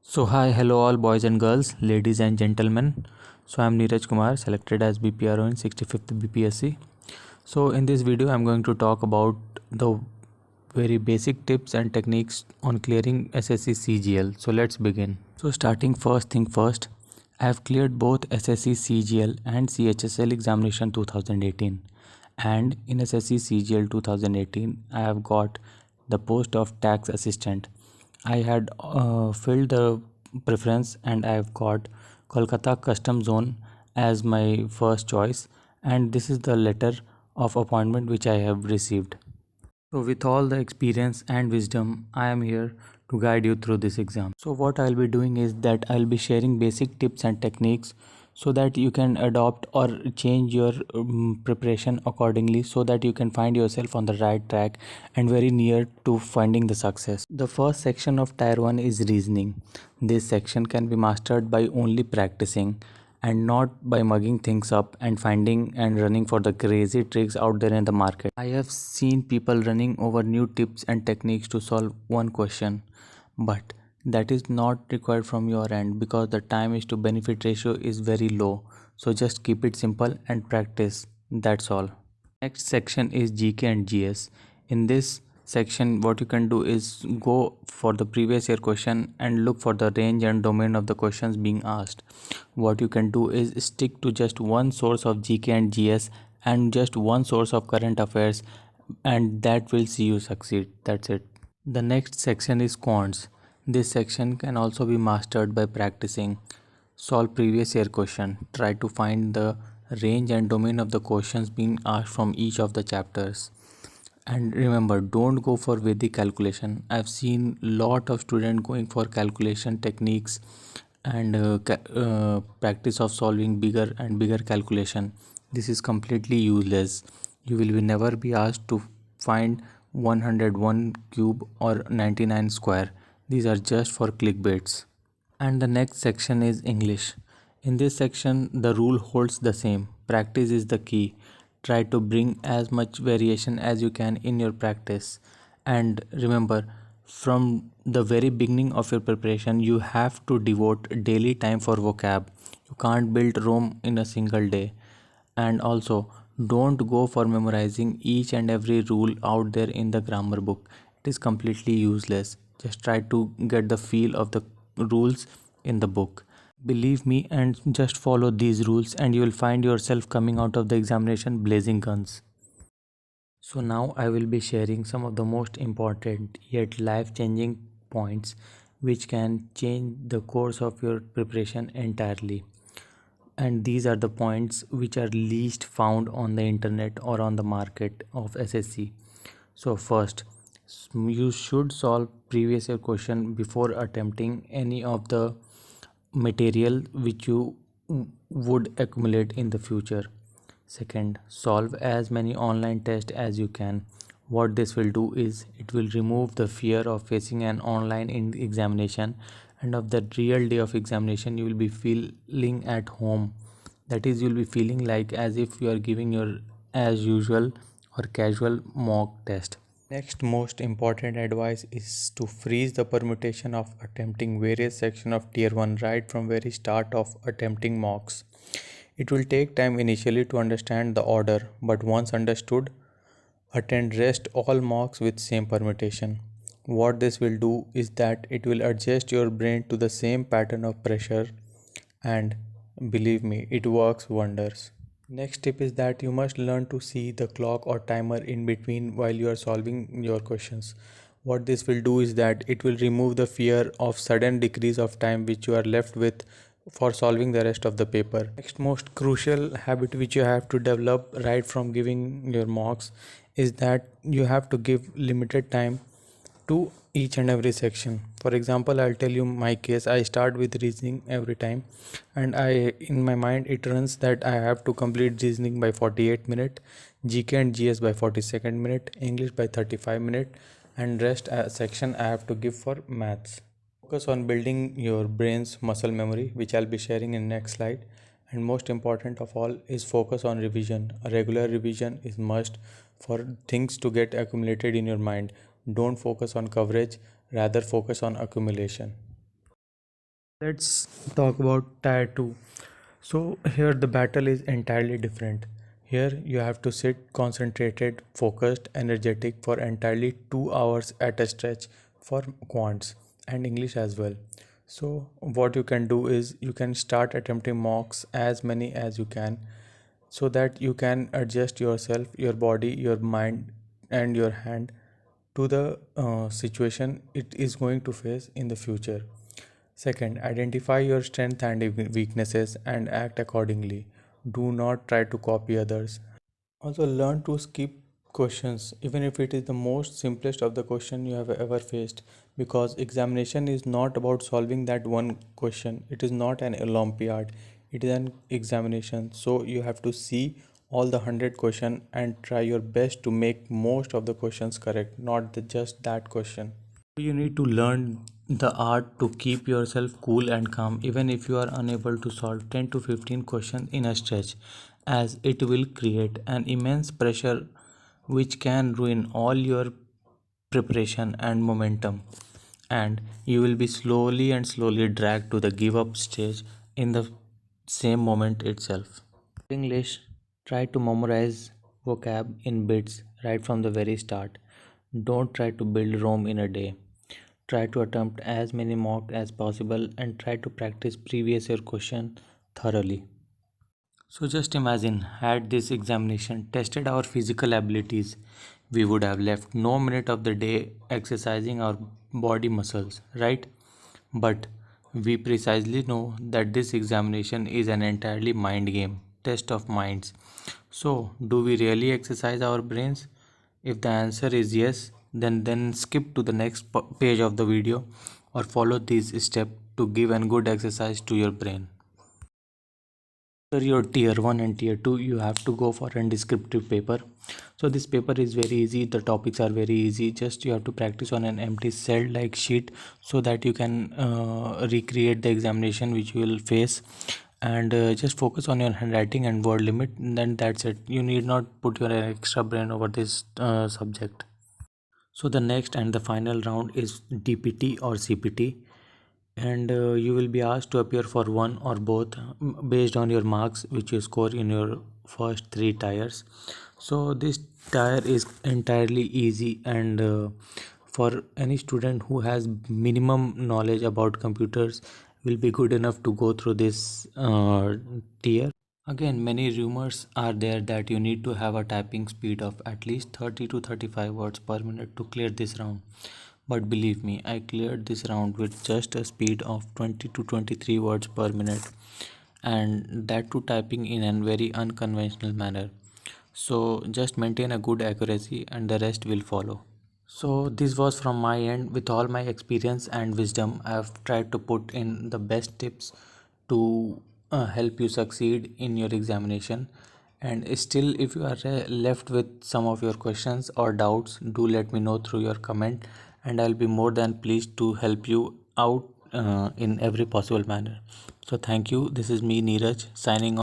So hi, hello all boys and girls, ladies and gentlemen. So I'm Neeraj Kumar, selected as BPRO in 65th BPSC. So in this video, I'm going to talk about the very basic tips and techniques on clearing SSC CGL. So let's begin. So starting first thing first, I have cleared both SSC CGL and CHSL examination 2018. And in SSC CGL 2018, I have got the post of tax assistant. I had filled the preference and I have got Kolkata Custom Zone as my first choice, and this is the letter of appointment which I have received. So with all the experience and wisdom, I am here to guide you through this exam. So what I'll be doing is that I'll be sharing basic tips and techniques so that you can adopt or change your preparation accordingly so that you can find yourself on the right track and very near to finding the success. The first section of tier 1 is reasoning. This section can be mastered by only practicing and not by mugging things up and finding and running for the crazy tricks out there in the market. I have seen people running over new tips and techniques to solve one question, but that is not required from your end because the time is to benefit ratio is very low. So just keep it simple and practice. That's all. Next section is GK and GS. In this section, what you can do is go for the previous year question and look for the range and domain of the questions being asked. What you can do is stick to just one source of GK and GS and just one source of current affairs, and that will see you succeed. That's it. The next section is quants. This section can also be mastered by practicing. Solve previous year question. Try to find the range and domain of the questions being asked from each of the chapters. And remember, don't go for Vedic calculation. I've seen lot of students going for calculation techniques and practice of solving bigger and bigger calculation. This is completely useless. You will never be asked to find 101 cube or 99 square. These are just for clickbaits. And the next section is English. In this section, the rule holds the same. Practice is the key. Try to bring as much variation as you can in your practice. And remember, from the very beginning of your preparation, you have to devote daily time for vocab. You can't build Rome in a single day. And also, don't go for memorizing each and every rule out there in the grammar book. It is completely useless. Just try to get the feel of the rules in the book. Believe me and just follow these rules, and you will find yourself coming out of the examination blazing guns. So, now I will be sharing some of the most important yet life changing points which can change the course of your preparation entirely. And these are the points which are least found on the internet or on the market of SSC. So first, you should solve previous year question before attempting any of the material which you would accumulate in the future. Second, solve as many online tests as you can. What this will do is it will remove the fear of facing an online examination, and of the real day of examination you will be feeling at home. That is, you'll be feeling like as if you are giving your as usual or casual mock test. Next most important advice is to freeze the permutation of attempting various sections of tier 1 right from very start of attempting mocks. It will take time initially to understand the order, but once understood, attend rest all mocks with same permutation. What this will do is that it will adjust your brain to the same pattern of pressure, and believe me, it works wonders. Next tip is that you must learn to see the clock or timer in between while you are solving your questions. What this will do is that it will remove the fear of sudden decrease of time which you are left with for solving the rest of the paper. Next most crucial habit which you have to develop right from giving your mocks is that you have to give limited time to each and every section. For example, I'll tell you my case. I start with reasoning every time, and I in my mind it runs that I have to complete reasoning by 48 minute, GK and GS by 42nd minute, English by 35 minute, and rest section I have to give for maths. Focus on building your brain's muscle memory, which I'll be sharing in next slide. And most important of all is focus on revision. A regular revision is must for things to get accumulated in your mind. Don't focus on coverage, rather focus on accumulation. Let's talk about tier 2. So here the battle is entirely different. Here you have to sit concentrated, focused, energetic for entirely 2 hours at a stretch for quants and English as well. So what you can do is you can start attempting mocks as many as you can, so that you can adjust yourself, your body, your mind and your hand to the situation it is going to face in the future. Second, identify your strengths and weaknesses and act accordingly. Do not try to copy others. Also, learn to skip questions, even if it is the most simplest of the question you have ever faced, because examination is not about solving that one question. It is not an Olympiad. It is an examination. So you have to see all the 100 question and try your best to make most of the questions correct, not just that question. You need to learn the art to keep yourself cool and calm even if you are unable to solve 10 to 15 questions in a stretch, as it will create an immense pressure which can ruin all your preparation and momentum, and you will be slowly dragged to the give up stage in the same moment itself. English, try to memorize vocab in bits right from the very start. Don't try to build Rome in a day. Try to attempt as many mock as possible and try to practice previous year question thoroughly. So just imagine, had this examination tested our physical abilities, we would have left no minute of the day exercising our body muscles, right? But we precisely know that this examination is an entirely mind game, test of minds. So, do we really exercise our brains? If the answer is yes, then skip to the next page of the video or follow these steps to give a good exercise to your brain. For your tier 1 and tier 2, you have to go for a descriptive paper. So this paper is very easy, the topics are very easy, just you have to practice on an empty cell like sheet so that you can recreate the examination which you will face, and just focus on your handwriting and word limit, then that's it. You need not put your extra brain over this subject. So the next and the final round is DPT or CPT, and you will be asked to appear for one or both based on your marks which you score in your first 3 tiers. So this tier is entirely easy, and for any student who has minimum knowledge about computers will be good enough to go through this tier. Again, many rumors are there that you need to have a typing speed of at least 30 to 35 words per minute to clear this round. But believe me, I cleared this round with just a speed of 20 to 23 words per minute, and that too typing in a very unconventional manner. So just maintain a good accuracy and the rest will follow. So this was from my end. With all my experience and wisdom, I have tried to put in the best tips to help you succeed in your examination. And still, if you are left with some of your questions or doubts, do let me know through your comment, and I'll be more than pleased to help you out in every possible manner. So thank you. This is me, Neeraj, signing off.